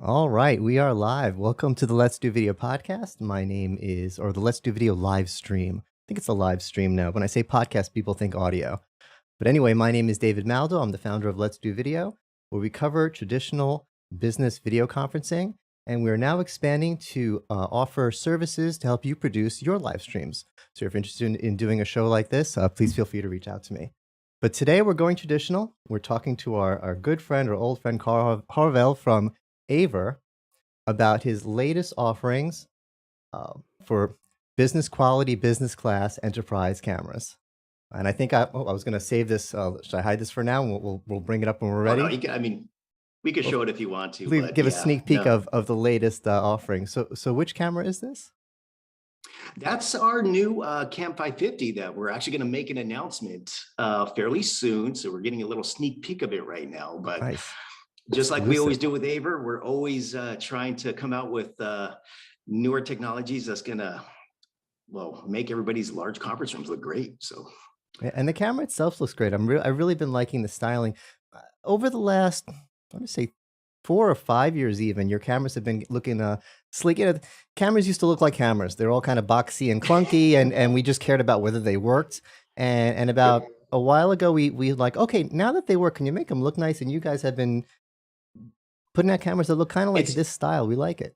All right, we are live. Welcome to the Let's Do Video podcast. My name is, or the Let's Do Video live stream. I think it's a live stream now. When I say podcast, people think audio. But anyway, my name is David Maldo. I'm the founder of Let's Do Video, where we cover traditional business video conferencing. And we're now expanding to offer services to help you produce your live streams. So if you're interested in doing a show like this, please feel free to reach out to me. But today we're going traditional. We're talking to our good friend, our old friend, Carl Harvell from AVer about his latest offerings for business quality, business class, enterprise cameras. And I think I was going to save this. Should I hide this for now? We'll bring it up when we're Oh, ready. no, you can, I mean, we could show it if you want to, Please but give a yeah, sneak peek no. of the latest offering. So which camera is this? That's our new Cam 550 that we're actually going to make an announcement fairly soon. So we're getting a little sneak peek of it right now. But Nice. just like we Exclusive. always do with AVer, we're always trying to come out with newer technologies that's going to, well, make everybody's large conference rooms look great. So, And the camera itself looks great. I've really been liking the styling. Over the last, I want to say 4 or 5 years even, your cameras have been looking sleek. You know, cameras used to look like cameras. They're all kind of boxy and clunky, and we just cared about whether they worked. And about a while ago, we like, okay, now that they work, can you make them look nice? And you guys have been putting out cameras that look kind of like it's this style. We like it.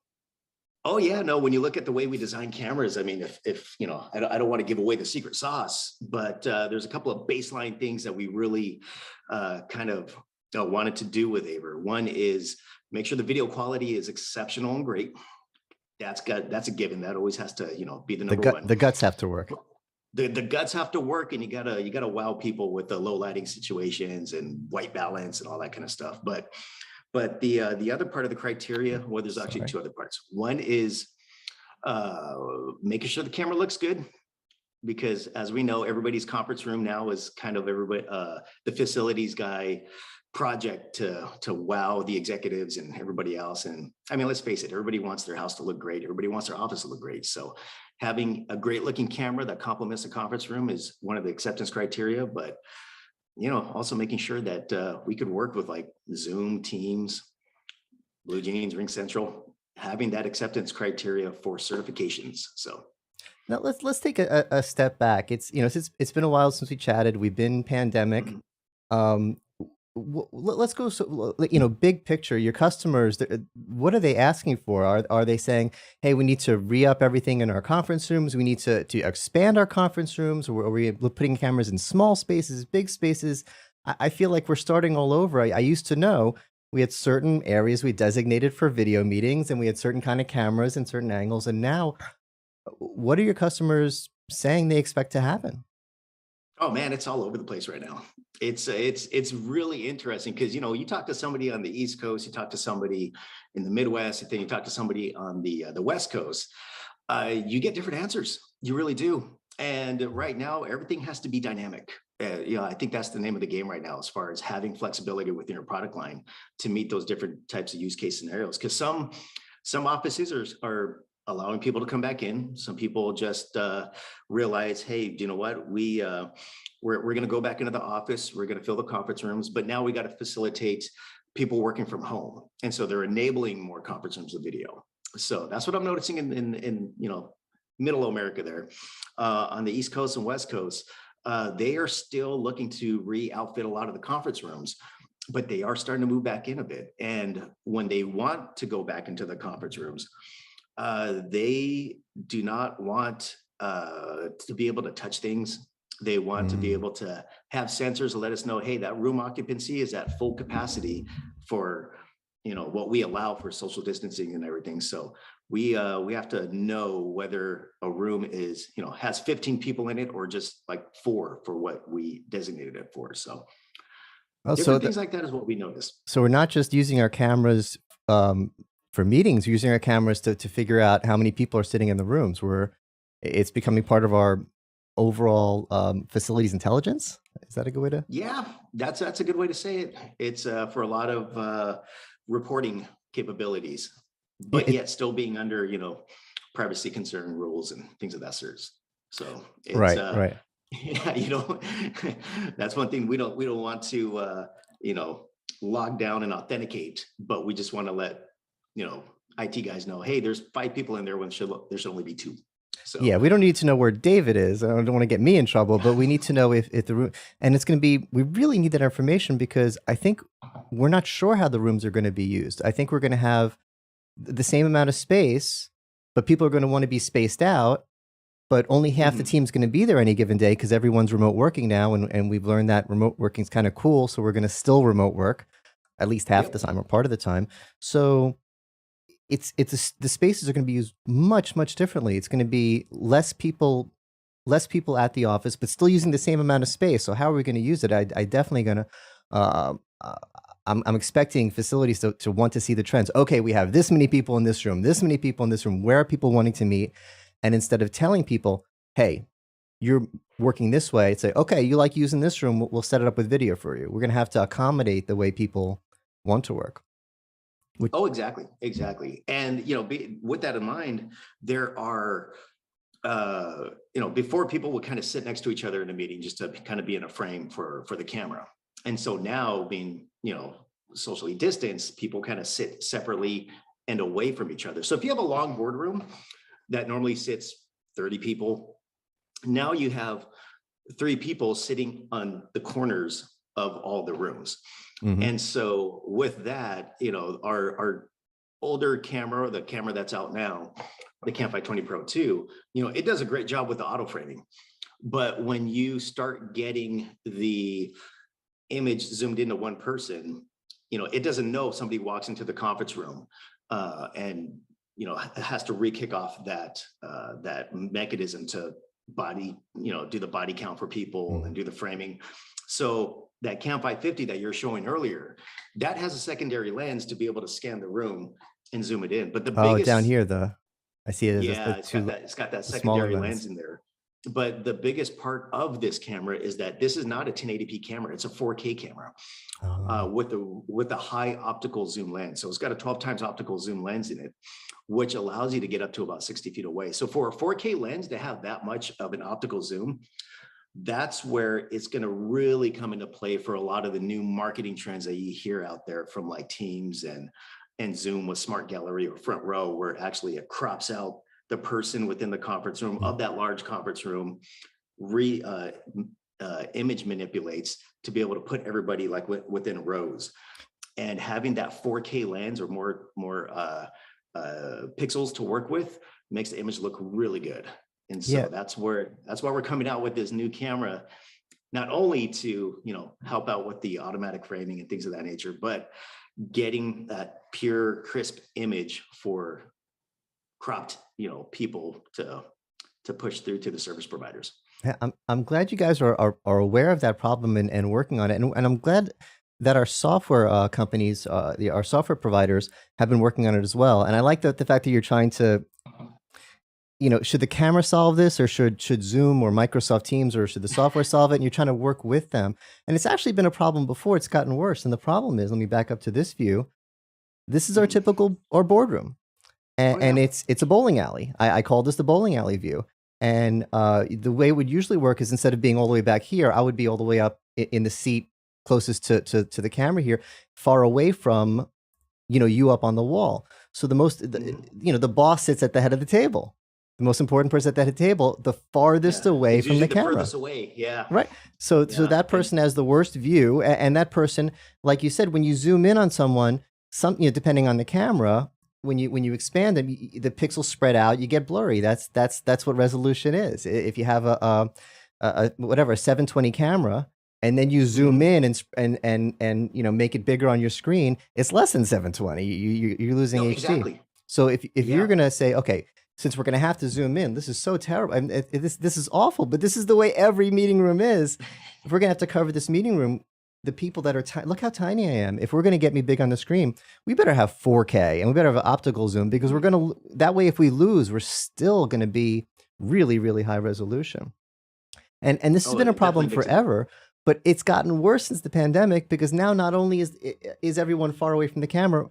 Oh yeah, no, when you look at the way we design cameras, I mean, if you know, I don't want to give away the secret sauce, but there's a couple of baseline things that we really kind of wanted to do with AVer. One is make sure the video quality is exceptional and great. That's a given. That always has to, be the number one. The guts have to work. The guts have to work, and you gotta wow people with the low lighting situations and white balance and all that kind of stuff. But the other part of the criteria, well, there's actually two other parts. One is making sure the camera looks good, because as we know, everybody's conference room now is kind of everybody the facilities guy project to wow the executives and everybody else. And I mean, let's face it, everybody wants their house to look great. Everybody wants their office to look great. So having a great looking camera that complements the conference room is one of the acceptance criteria. But also making sure that we could work with like Zoom, Teams, Blue Jeans, Ring Central, having that acceptance criteria for certifications. So now let's take a step back. It's it's been a while since we chatted. We've been pandemic. Let's go. So big picture. Your customers, what are they asking for? Are they saying, hey, we need to re-up everything in our conference rooms? We need to expand our conference rooms? Or are we putting cameras in small spaces, big spaces? I feel like we're starting all over. I used to know we had certain areas we designated for video meetings, and we had certain kind of cameras and certain angles. And now, what are your customers saying they expect to happen? Oh man, it's all over the place right now. It's really interesting because you talk to somebody on the East Coast, you talk to somebody in the Midwest, and then you talk to somebody on the West Coast. You get different answers. You really do. And right now, everything has to be dynamic. I think that's the name of the game right now, as far as having flexibility within your product line to meet those different types of use case scenarios. Because some offices are allowing people to come back in. Some people just realize, hey, you know what? We're going to go back into the office. We're going to fill the conference rooms, but now we got to facilitate people working from home, and so they're enabling more conference rooms with video. So that's what I'm noticing in Middle America there. On the East Coast and West Coast, they are still looking to re-outfit a lot of the conference rooms, but they are starting to move back in a bit. And when they want to go back into the conference rooms, they do not want to be able to touch things. They want to be able to have sensors to let us know, hey, that room occupancy is at full capacity for what we allow for social distancing and everything. So we have to know whether a room is has 15 people in it or just like 4 for what we designated it for. So different things like that is what we notice. So we're not just using our cameras for meetings, we're using our cameras to figure out how many people are sitting in the rooms. It's becoming part of our overall facilities intelligence. Is that a good way to? Yeah, that's a good way to say it. It's for a lot of reporting capabilities, but yet still being under privacy concern rules and things of that sort. So it's right. yeah, that's one thing we don't want to log down and authenticate, but we just want to let IT guys know, hey, there's 5 people in there when there should only be 2. Yeah, So we don't need to know where David is. I don't want to get me in trouble, but we need to know if the room, and it's going to be, we really need that information because I think we're not sure how the rooms are going to be used. I think we're going to have the same amount of space, but people are going to want to be spaced out, but only half the team's going to be there any given day because everyone's remote working now, and we've learned that remote working is kind of cool, so we're going to still remote work at least half the time or part of the time. So the spaces are going to be used much differently. It's going to be less people at the office, but still using the same amount of space. So how are we going to use it? I definitely going to. I'm expecting facilities to want to see the trends. Okay, we have this many people in this room, this many people in this room. Where are people wanting to meet? And instead of telling people, hey, you're working this way, say, okay, you like using this room, we'll set it up with video for you. We're going to have to accommodate the way people want to work. Oh, exactly. And, with that in mind, there are, before people would kind of sit next to each other in a meeting just to kind of be in a frame for the camera. And so now being, socially distanced, people kind of sit separately and away from each other. So if you have a long boardroom that normally sits 30 people, now you have 3 people sitting on the corners of all the rooms. And so with that, our older camera, the camera that's out now, the Camp 20 Pro 2, it does a great job with the auto framing. But when you start getting the image zoomed into one person, it doesn't know if somebody walks into the conference room and has to re-kick off that mechanism to body, do the body count for people and do the framing. So that Cam 550 that you're showing earlier, that has a secondary lens to be able to scan the room and zoom it in. But the biggest down here, I see it. It's got that secondary lens in there. But the biggest part of this camera is that this is not a 1080p camera; it's a 4K camera with a high optical zoom lens. So it's got a 12 times optical zoom lens in it, which allows you to get up to about 60 feet away. So for a 4K lens to have that much of an optical zoom, that's where it's going to really come into play for a lot of the new marketing trends that you hear out there from like Teams and Zoom with Smart Gallery or Front Row, where actually it crops out the person within the conference room of that large conference room, image manipulates to be able to put everybody like within rows, and having that 4K lens or more pixels to work with makes the image look really good. And so that's why we're coming out with this new camera, not only to, help out with the automatic framing and things of that nature, but getting that pure, crisp image for cropped, people to push through to the service providers. I'm glad you guys are aware of that problem and working on it. And I'm glad that our software companies, our software providers have been working on it as well. And I like the fact that you're trying to, should the camera solve this, or should Zoom or Microsoft Teams, or should the software solve it? And you're trying to work with them. And it's actually been a problem before. It's gotten worse. And the problem is, let me back up to this view. This is our typical boardroom. And it's a bowling alley. I call this the bowling alley view. And the way it would usually work is, instead of being all the way back here, I would be all the way up in the seat closest to the camera here, far away from, you up on the wall. So the boss sits at the head of the table. The most important person at that table, the farthest away from the camera. Furthest away, right. So that person has the worst view, and that person, like you said, when you zoom in on someone, depending on the camera, when you expand them, the pixels spread out, you get blurry. That's what resolution is. If you have a 720 camera, and then you zoom in and make it bigger on your screen, it's less than 720. You're losing HD. Exactly. So if you're gonna say, okay, since we're gonna have to zoom in, this is so terrible. This is awful, but this is the way every meeting room is. If we're gonna have to cover this meeting room, the people that are look how tiny I am. If we're gonna get me big on the screen, we better have 4K, and we better have optical zoom, because that way, if we lose, we're still gonna be really, really high resolution. And this has been a problem forever, but it's gotten worse since the pandemic, because now not only is everyone far away from the camera,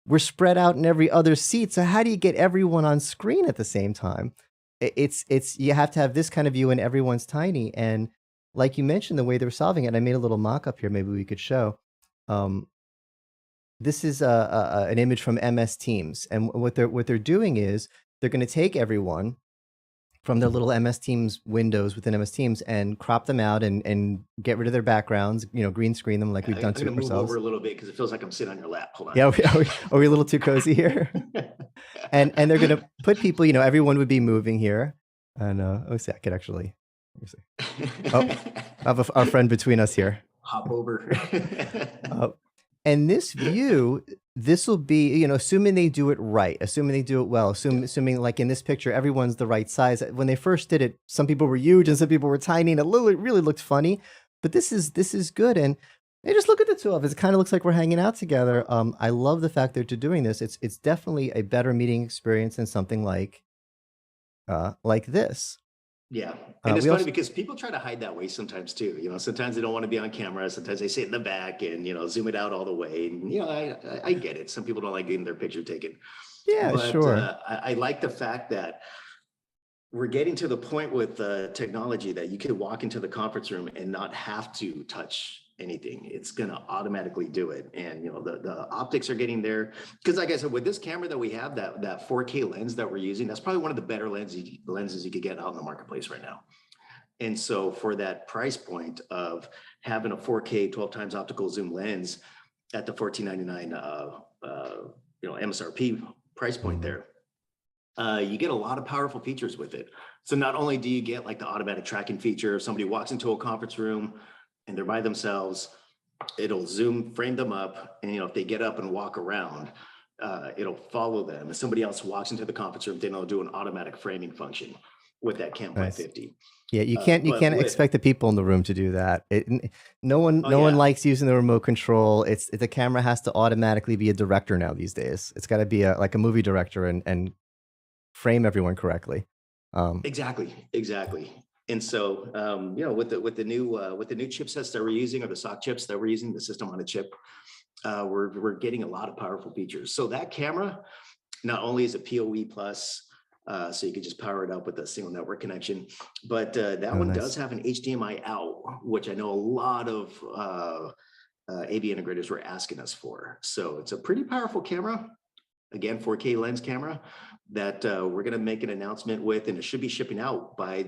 we're spread out in every other seat. So how do you get everyone on screen at the same time? You have to have this kind of view, and everyone's tiny. And like you mentioned, the way they're solving it, I made a little mock-up here, maybe we could show. this is an image from MS Teams, and what they're doing is they're going to take everyone from their little MS Teams windows within MS Teams and crop them out and get rid of their backgrounds, green screen them like we've I'm done going to to it move over ourselves. a little bit because it feels like I'm sitting on your lap. Hold on. Yeah, are we a little too cozy here? And they're gonna put people, everyone would be moving here. And let's see, I could actually, let me see. Oh, I have our friend between us here. Hop over. And this view, this will be, assuming they do it right, assuming they do it well, assuming like in this picture, everyone's the right size. When they first did it, some people were huge and some people were tiny, and it really looked funny. But this is good. And hey, just look at the two of us. It kind of looks like we're hanging out together. I love the fact that they're doing this. It's definitely a better meeting experience than something like this. Yeah. And it's funny because people try to hide that way sometimes too. Sometimes they don't want to be on camera. Sometimes they sit in the back and, zoom it out all the way. And, I get it. Some people don't like getting their picture taken. Yeah, but, sure. I like the fact that we're getting to the point with technology that you could walk into the conference room and not have to touch anything. It's going to automatically do it. And, the optics are getting there. Because like I said, with this camera that we have, that 4K lens that we're using, that's probably one of the better lenses you could get out in the marketplace right now. And so for that price point of having a 4K 12 times optical zoom lens at the $14.99 MSRP price point there, you get a lot of powerful features with it. So not only do you get like the automatic tracking feature, if somebody walks into a conference room and they're by themselves, it'll zoom, frame them up. And, if they get up and walk around, it'll follow them. If somebody else walks into the conference room, then it'll do an automatic framing function with that Cam 550. Yeah, you can't expect the people in the room to do that. No one likes using the remote control. The camera has to automatically be a director now these days. It's got to be like a movie director and frame everyone correctly. Exactly. And so, with the new chipsets that we're using, or the SoC chips that we're using, the system on a chip, we're getting a lot of powerful features. So that camera, not only is it PoE plus, so you can just power it up with a single network connection, but that one does have an HDMI out, which I know a lot of AV integrators were asking us for. So it's a pretty powerful camera. Again, 4K lens camera that we're going to make an announcement with, and it should be shipping out by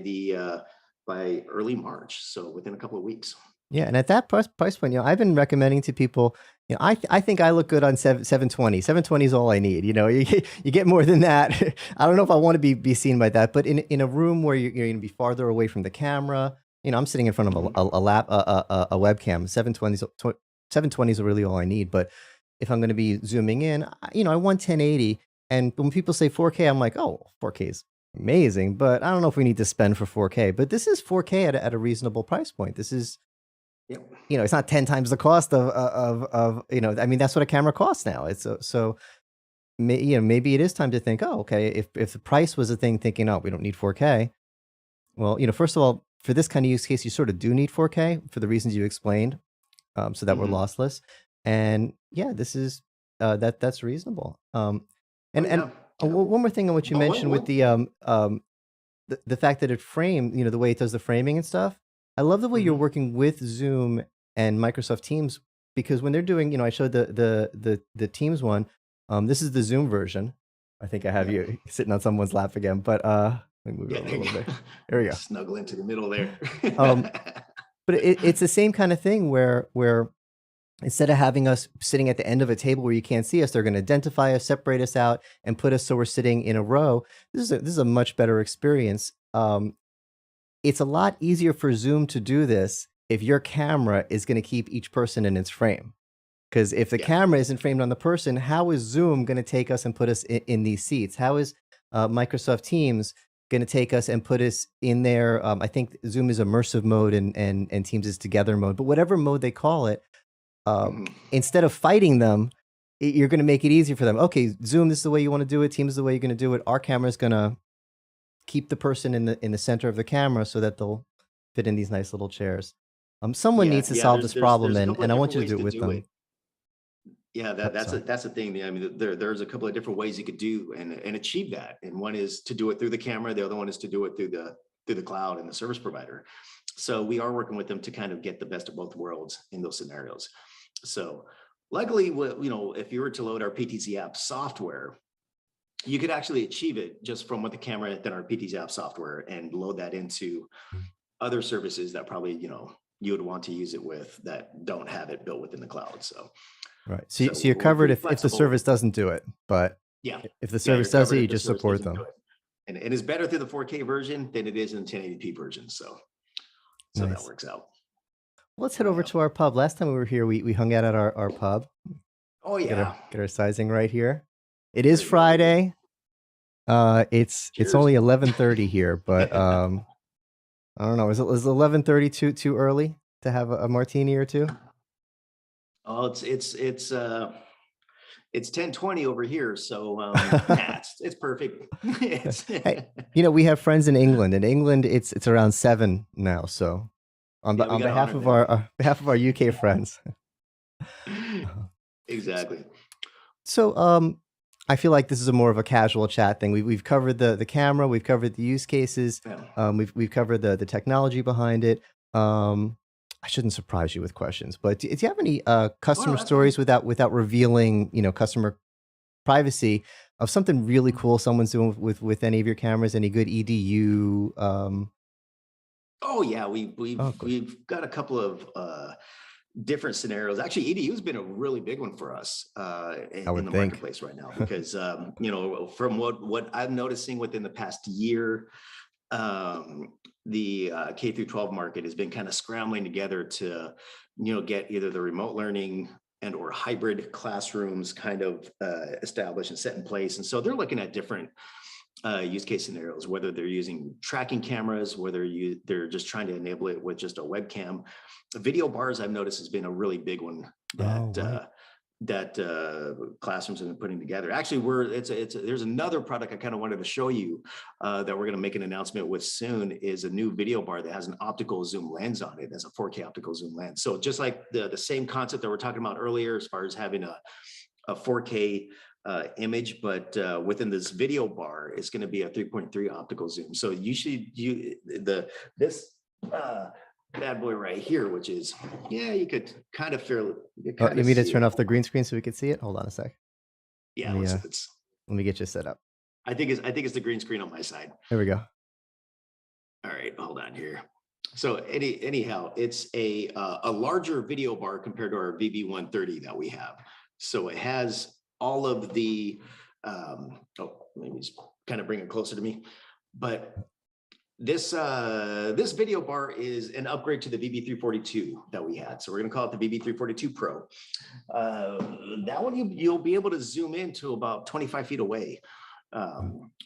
early March. So within a couple of weeks. Yeah, and at that price point, I've been recommending to people, I think I look good on 720. 720 is all I need. You get more than that. I don't know if I want to be seen by that, but in a room where you're going to be farther away from the camera, I'm sitting in front of a webcam. 720 is really all I need. But if I'm going to be zooming in, I want 1080. And when people say 4K, I'm like, oh, 4K is amazing, but I don't know if we need to spend for 4K. But this is 4K at a reasonable price point. This is, it's not 10 times the cost of that's what a camera costs now. It's maybe it is time to think, oh, okay, if the price was a thing, thinking, oh, we don't need 4K. Well, first of all, for this kind of use case, you sort of do need 4K for the reasons you explained, so that we're lossless. And yeah, this is that's reasonable. And one more thing on what you mentioned with the fact that it framed, the way it does the framing and stuff. I love the way you're working with Zoom and Microsoft Teams, because when they're doing, I showed the Teams one. This is the Zoom version. I think I have you sitting on someone's lap again, but let me move it a little bit. There we go. Snuggle into the middle there. But it's the same kind of thing where instead of having us sitting at the end of a table where you can't see us, they're going to identify us, separate us out, and put us so we're sitting in a row. This is a much better experience. It's a lot easier for Zoom to do this if your camera is going to keep each person in its frame. Because if the camera isn't framed on the person, how is Zoom going to take us and put us in these seats? How is Microsoft Teams going to take us and put us in there? I think Zoom is immersive mode and Teams is together mode, but whatever mode they call it, instead of fighting them, you're going to make it easier for them. Okay, Zoom, this is the way you want to do it. Teams is the way you're going to do it. Our camera is going to keep the person in the center of the camera so that they'll fit in these nice little chairs. Someone needs to solve this problem, and I want you to do it with them. Yeah, that's the thing. I mean, there's a couple of different ways you could do and achieve that. And one is to do it through the camera. The other one is to do it through the cloud and the service provider. So we are working with them to kind of get the best of both worlds in those scenarios. So luckily, if you were to load our PTZ app software, you could actually achieve it just from with the camera within our PTZ app software and load that into other services that probably, you would want to use it with that don't have it built within the cloud. So, Right. So, so so you're we're covered pretty if the flexible. service doesn't do it, but Yeah. if the Yeah, service you're does it, covered you if the just service support doesn't do them. it. And it is better through the 4K version than it is in 1080p version. So that Nice. works out. Let's head Oh, over yeah. to our pub. Last time we were here, we hung out at our pub. Oh, Get yeah. our sizing right here. It is There you go, there you go. Friday. It's Cheers. only 11:30 here, but I don't know. Is 11:30 too early to have a martini or two? Oh, it's 10:20 over here, so it's perfect. Hey, we have friends in England. In England, it's around 7 now. So on Yeah, we on gotta behalf honor of them. our UK friends. Exactly. So I feel like this is a more of a casual chat thing. We've covered the camera, we've covered the use cases, Yeah. we've covered the technology behind it. I shouldn't surprise you with questions, but do you have any Oh, no, customer that's fine. stories without revealing customer privacy of something really cool someone's doing with any of your cameras? Any good EDU? Oh, yeah, we've Oh, good. we've got a couple of different scenarios. Actually, EDU has been a really big one for us I in would the think. marketplace right now because from what I'm noticing within the past year, um, the K through 12 market has been kind of scrambling together to, get either the remote learning and or hybrid classrooms kind of established and set in place. And so they're looking at different use case scenarios, whether they're using tracking cameras, whether they're just trying to enable it with just a webcam. Video bars, I've noticed, has been a really big one Oh, that right. classrooms have been putting together. Actually, there's another product I kind of wanted to show you that we're going to make an announcement with soon. Is a new video bar that has an optical zoom lens on it, as a 4K optical zoom lens. So just like the same concept that we're talking about earlier, as far as having a 4K image, but within this video bar, it's going to be a 3.3 optical zoom. So this bad boy right here, which is, you could kind of Oh, you mean to see turn it. off the green screen so we could see it? Hold on a sec. Yeah, Let me let's let me get you set up. I think it's the green screen on my side. There we go. All right, hold on here. So anyhow, it's a larger video bar compared to our VB130 that we have. So it has all of the maybe just kind of bring it closer to me, but this video bar is an upgrade to the VB342 that we had. So we're going to call it the VB342 Pro. That one you'll be able to zoom in to about 25 feet away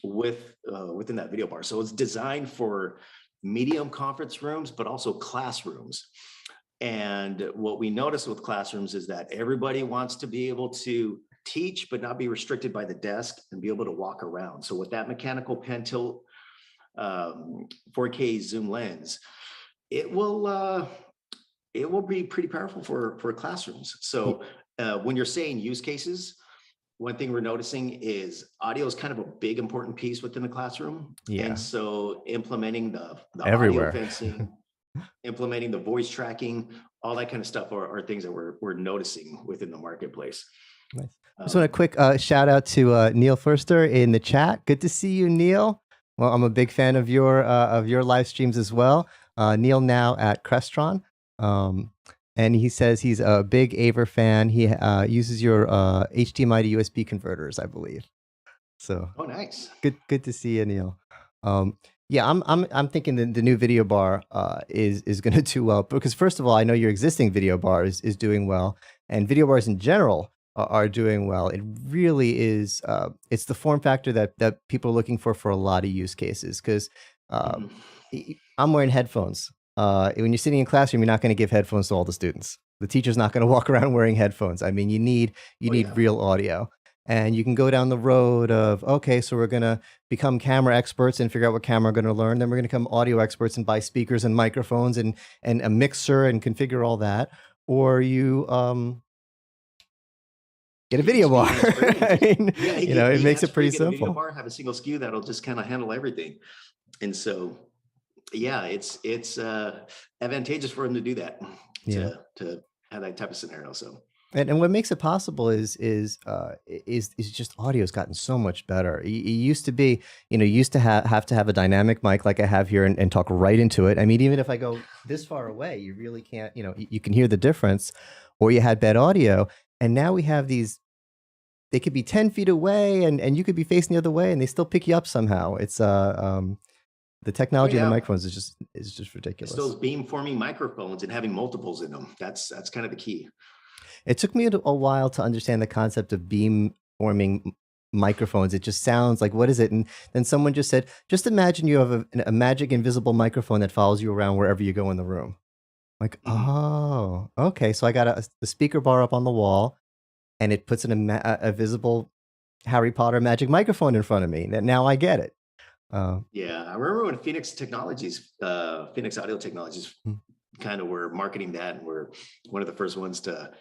within that video bar. So it's designed for medium conference rooms, but also classrooms. And what we notice with classrooms is that everybody wants to be able to teach, but not be restricted by the desk and be able to walk around. So with that mechanical pen tilt 4K zoom lens, it will be pretty powerful for classrooms. So when you're saying use cases, one thing we're noticing is audio is kind of a big important piece within the classroom. Yeah. And so implementing the Everywhere. audio fencing, implementing the voice tracking, all that kind of stuff are things that we're noticing within the marketplace. Nice. Just want a quick shout out to Neil Furster in the chat. Good to see you, Neil. Well, I'm a big fan of your live streams as well. Neil now at Crestron, and he says he's a big AVer fan. He uses your HDMI to USB converters, I believe. So, oh, nice. Good to see you, Neil. Yeah, I'm thinking the new video bar is going to do well because first of all, I know your existing video bar is doing well, and video bars in general are doing well. It really is. It's the form factor that people are looking for a lot of use cases because I'm wearing headphones. When you're sitting in classroom, you're not going to give headphones to all the students. The teacher's not going to walk around wearing headphones. I mean, you need real audio. And you can go down the road of, okay, so we're going to become camera experts and figure out what camera we're going to learn. Then we're going to become audio experts and buy speakers and microphones and a mixer and configure all that. Or you get a video bar. I mean, it makes it pretty simple. Get a video bar, have a single SKU that'll just kind of handle everything. And so, yeah, it's advantageous for him to do that, to have that type of scenario. So. And what makes it possible is just audio's gotten so much better. It used to be, you used to have to have a dynamic mic like I have here and talk right into it. I mean, even if I go this far away, you really can't, you can hear the difference, or you had bad audio. And now we have these, they could be 10 feet away and you could be facing the other way and they still pick you up somehow. It's the Oh technology in the yeah, microphones is just it's ridiculous. those beam-forming microphones and having multiples in them. That's kind of the key. It took me a while to understand the concept of beam forming microphones. It just sounds like, what is it? And then someone just said, just imagine you have a magic invisible microphone that follows you around wherever you go in the room. Like, Mhm. oh, okay. So I got the speaker bar up on the wall, and it puts a visible Harry Potter magic microphone in front of me. Now I get it. Uh, Yeah, I remember when Phoenix Audio Technologies mm, kind of were marketing that, and were one of the first ones to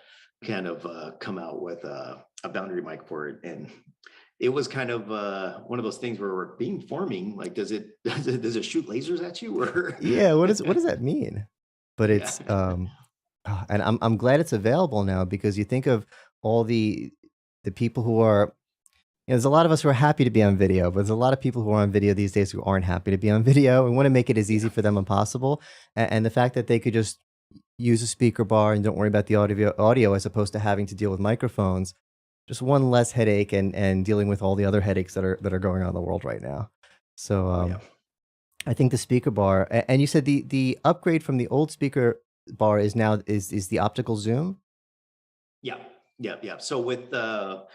kind of come out with a boundary mic for it. And it was kind of one of those things where we're being forming. Like, does it shoot lasers at you? Or yeah. What does that mean? But yeah, it's and I'm glad it's available now, because you think of all the people who are, there's a lot of us who are happy to be on video, but there's a lot of people who are on video these days who aren't happy to be on video and want to make it as easy yeah, for them as possible. And the fact that they could just use a speaker bar and don't worry about the audio as opposed to having to deal with microphones, just one less headache and dealing with all the other headaches that are going on in the world right now. So oh yeah, I think the speaker bar, and you said the upgrade from the old speaker bar is now is the optical zoom. yeah, yeah, yeah. So with the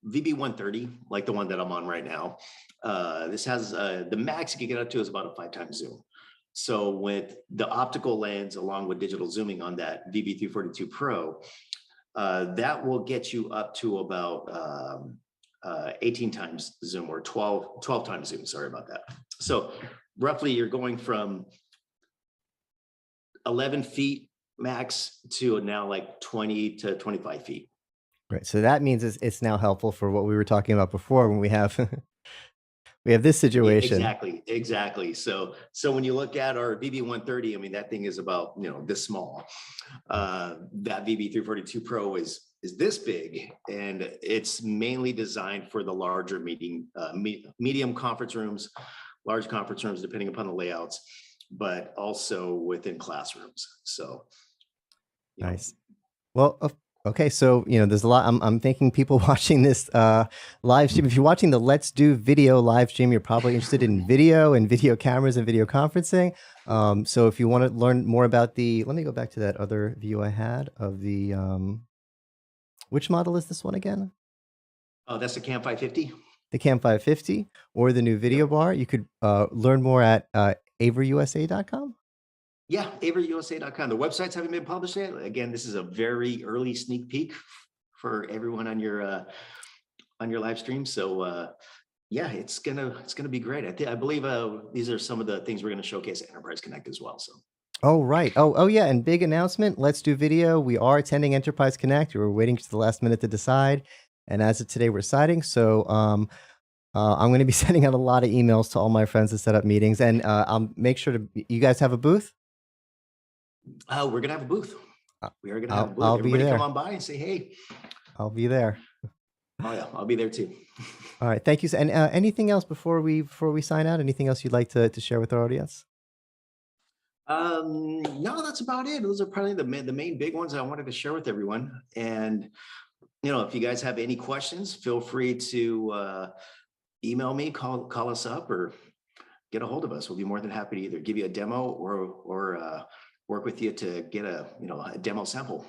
VB130, like the one that I'm on right now, this has the max you can get up to is about a 5 times zoom. So with the optical lens along with digital zooming on that VB342 Pro, that will get you up to about 18 times zoom, or 12 times zoom. Sorry about that. So roughly you're going from 11 feet max to now like 20 to 25 feet. Right. So that means it's now helpful for what we were talking about before when we have we have this Yeah, situation. exactly, exactly. So when you look at our VB130, I mean, that thing is about, this small. That VB342 Pro is this big, and it's mainly designed for the larger medium conference rooms, large conference rooms, depending upon the layouts, but also within classrooms. So, you know, Nice. Well, okay, so there's a lot. I'm thinking people watching this live stream. If you're watching the Let's Do Video live stream, you're probably interested in video and video cameras and video conferencing. So if you want to learn more about let me go back to that other view I had of the which model is this one again? oh, that's the Cam 550. The Cam 550 or the new video Yep. bar. You could learn more at averusa.com. Yeah, AVerUSA.com. The websites haven't been published yet. Again, this is a very early sneak peek for everyone on your live stream. So yeah, it's gonna be great. I believe these are some of the things we're gonna showcase at Enterprise Connect as well. So Oh, right. Oh, yeah. And big announcement. Let's Do Video. We are attending Enterprise Connect. We were waiting to the last minute to decide. And as of today, we're deciding. So I'm going to be sending out a lot of emails to all my friends to set up meetings. And I'll make sure you guys have a booth? we're gonna have a booth. Uh, We are gonna have a I'll, booth. I'll be Everybody come there. on by and say, hey. I'll be there. Oh yeah, I'll be there too. All right. Thank you. And anything else before we sign out? Anything else you'd like to share with our audience? No, that's about it. Those are probably the main big ones I wanted to share with everyone. And if you guys have any questions, feel free to email me, call us up, or get a hold of us. We'll be more than happy to either give you a demo or work with you to get a demo sample.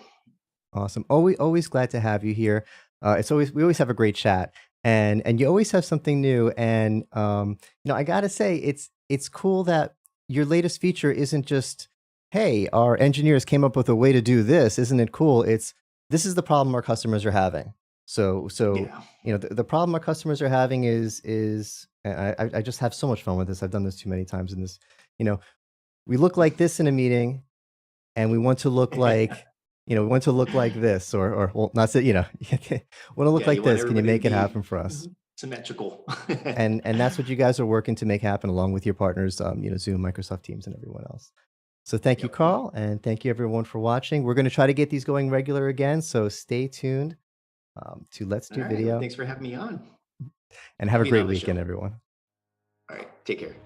Awesome. Always glad to have you here. We always have a great chat, and you always have something new. And I gotta say, it's cool that your latest feature isn't just, hey, our engineers came up with a way to do this. Isn't it cool? This is the problem our customers are having. So Yeah. the problem our customers are having is and I just have so much fun with this. I've done this too many times in this. You know, we look like this in a meeting, and we want to look like this, or well, not that, want to look Yeah, you like want this. Can you everybody to make it be happen for us? symmetrical. And that's what you guys are working to make happen along with your partners, Zoom, Microsoft Teams, and everyone else. So thank you, Yep. Carl, and thank you everyone for watching. We're going to try to get these going regular again, so stay tuned to Let's All Do right. Well, Video, thanks for having me on. and have a Be great on the show. weekend, everyone. All right. Take care.